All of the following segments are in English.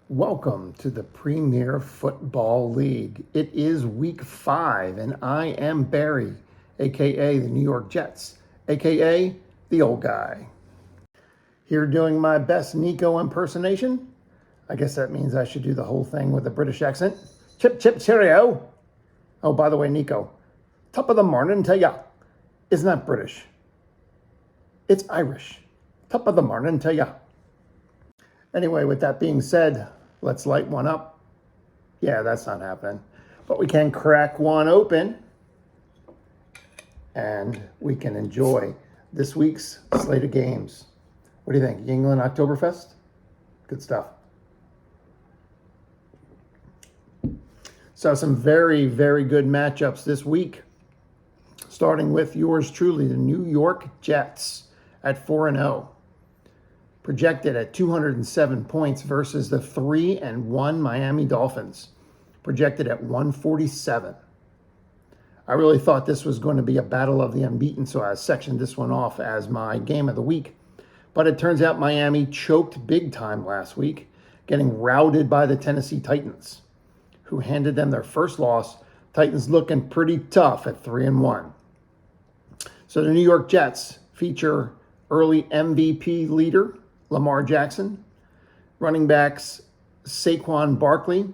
Welcome to the Premier Football League. It is week 5, and I am Barry, aka the New York Jets, aka the old guy. Here doing my best Nico impersonation. I guess that means I should do the whole thing with a British accent. Chip, chip, cheerio. Oh, by the way, Nico, top of the morning to ya. It's not British. It's Irish. Top of the morning to ya. Anyway, with that being said, let's light one up. Yeah, that's not happening. But we can crack one open and we can enjoy this week's slate of games. What do you think? England Oktoberfest? Good stuff. So some very, very good matchups this week. Starting with yours truly, the New York Jets at 4-0. Projected at 207 points versus the 3-1 Miami Dolphins, projected at 147. I really thought this was going to be a battle of the unbeaten, so I sectioned this one off as my game of the week. But it turns out Miami choked big time last week, getting routed by the Tennessee Titans, who handed them their first loss. Titans looking pretty tough at 3-1. So the New York Jets feature early MVP leader Lamar Jackson, running backs Saquon Barkley,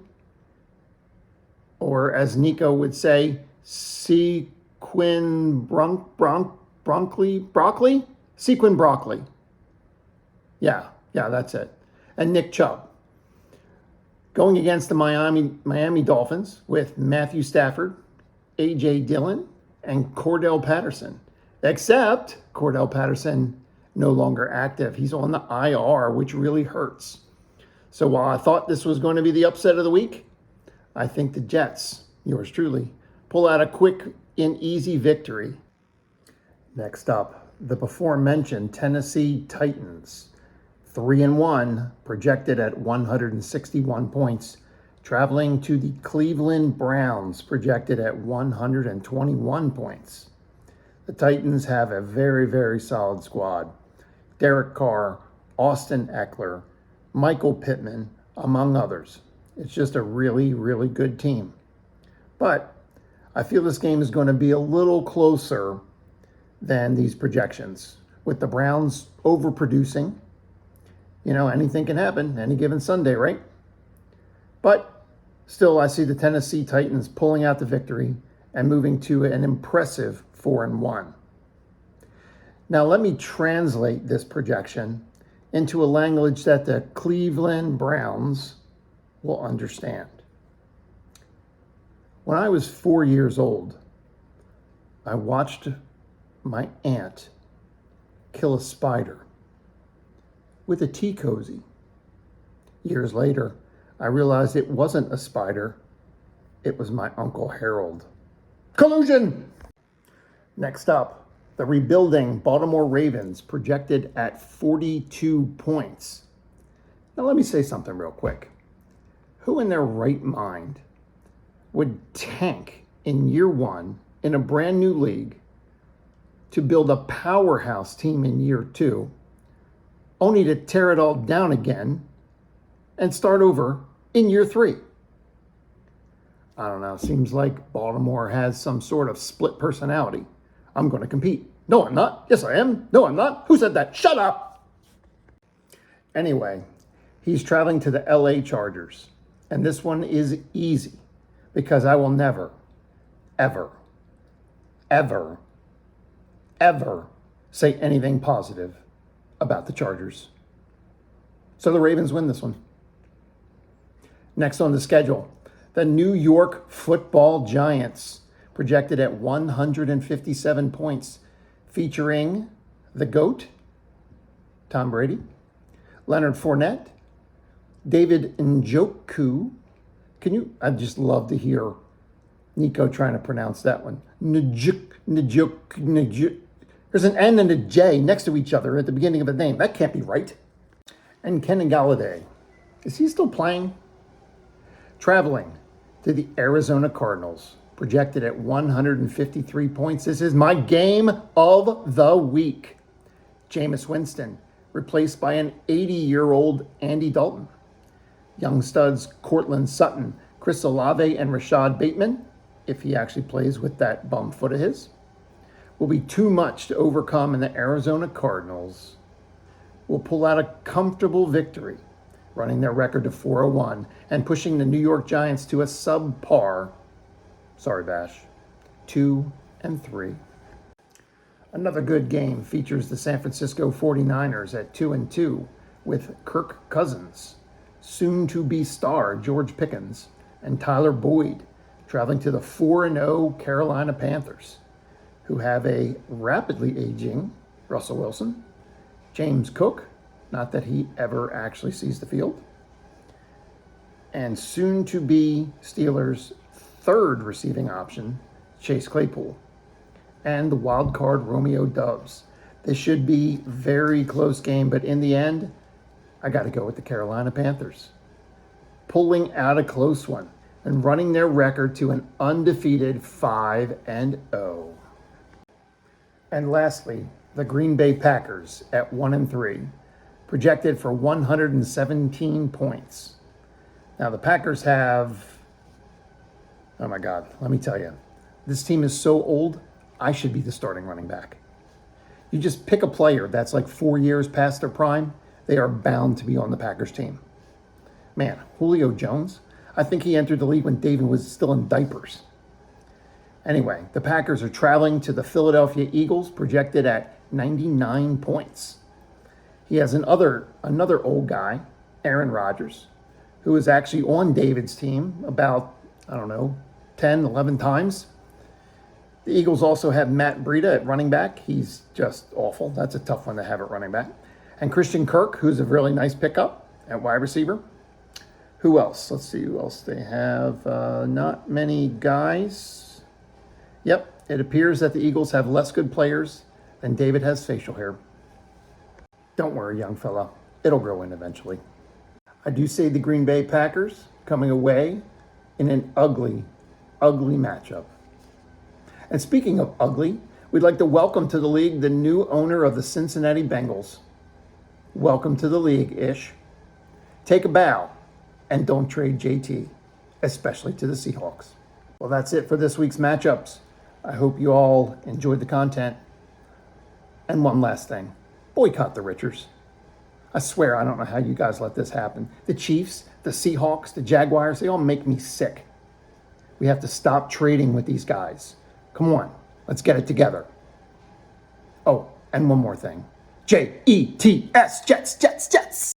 or as Nico would say, Sequin Broccoli? Sequin Broccoli. Yeah, that's it. And Nick Chubb. Going against the Miami Dolphins with Matthew Stafford, A.J. Dillon, and Cordell Patterson. Except Cordell Patterson no longer active. He's on the IR, which really hurts. So while I thought this was going to be the upset of the week, I think the Jets, yours truly, pull out a quick and easy victory. Next up, the before-mentioned Tennessee Titans, 3-1, projected at 161 points, traveling to the Cleveland Browns, projected at 121 points. The Titans have a very, very solid squad. Derek Carr, Austin Eckler, Michael Pittman, among others. It's just a really, really good team. But I feel this game is going to be a little closer than these projections. With the Browns overproducing, anything can happen any given Sunday, right? But still, I see the Tennessee Titans pulling out the victory and moving to an impressive 4-1. Now let me translate this projection into a language that the Cleveland Browns will understand. When I was 4 years old, I watched my aunt kill a spider with a tea cozy. Years later, I realized it wasn't a spider, it was my Uncle Harold. Collusion! Next up, the rebuilding Baltimore Ravens, projected at 42 points. Now let me say something real quick. Who in their right mind would tank in year one in a brand new league to build a powerhouse team in year 2, only to tear it all down again and start over in year 3? I don't know. Seems like Baltimore has some sort of split personality. I'm going to compete. No, I'm not. Yes, I am. No, I'm not. Who said that? Shut up. Anyway, he's traveling to the LA Chargers. And this one is easy because I will never, ever, ever, ever say anything positive about the Chargers. So the Ravens win this one. Next on the schedule, the New York Football Giants, projected at 157 points, featuring the GOAT, Tom Brady, Leonard Fournette, David Njoku. I'd just love to hear Nico trying to pronounce that one. Njoku. There's an N and a J next to each other at the beginning of a name. That can't be right. And Kenny Galladay. Is he still playing? Traveling to the Arizona Cardinals, projected at 153 points. This is my game of the week. Jameis Winston, replaced by an 80-year-old Andy Dalton. Young studs Cortland Sutton, Chris Olave, and Rashad Bateman, if he actually plays with that bum foot of his, will be too much to overcome, and the Arizona Cardinals will pull out a comfortable victory, running their record to 401 and pushing the New York Giants to a subpar, sorry Bash, 2-3. Another good game features the San Francisco 49ers at 2-2 with Kirk Cousins, soon-to-be star George Pickens, and Tyler Boyd traveling to the 4-0 Carolina Panthers, who have a rapidly aging Russell Wilson, James Cook, not that he ever actually sees the field, and soon-to-be Steelers' third receiving option, Chase Claypool, and the wild card Romeo Doubs. This should be a very close game, but in the end, I got to go with the Carolina Panthers, pulling out a close one and running their record to an undefeated 5-0. And lastly, the Green Bay Packers at 1-3, projected for 117 points. Now the Packers have, oh my God, let me tell you, this team is so old, I should be the starting running back. You just pick a player that's like 4 years past their prime, they are bound to be on the Packers team. Man, Julio Jones, I think he entered the league when David was still in diapers. Anyway, the Packers are traveling to the Philadelphia Eagles, projected at 99 points. He has another old guy, Aaron Rodgers, who is actually on David's team about, 10, 11 times. The Eagles also have Matt Breida at running back. He's just awful. That's a tough one to have at running back. And Christian Kirk, who's a really nice pickup at wide receiver. Who else? Let's see who else they have. Not many guys. Yep, it appears that the Eagles have less good players than David has facial hair. Don't worry, young fella. It'll grow in eventually. I do say the Green Bay Packers coming away in an ugly, ugly matchup. And speaking of ugly, we'd like to welcome to the league the new owner of the Cincinnati Bengals. Welcome to the league, Ish. Take a bow and don't trade JT, especially to the Seahawks. Well, that's it for this week's matchups. I hope you all enjoyed the content. And one last thing, boycott the Richards. I swear I don't know how you guys let this happen. The Chiefs, the Seahawks, the Jaguars, they all make me sick. We have to stop trading with these guys. Come on, let's get it together. Oh, and one more thing. Jets, Jets, Jets, Jets.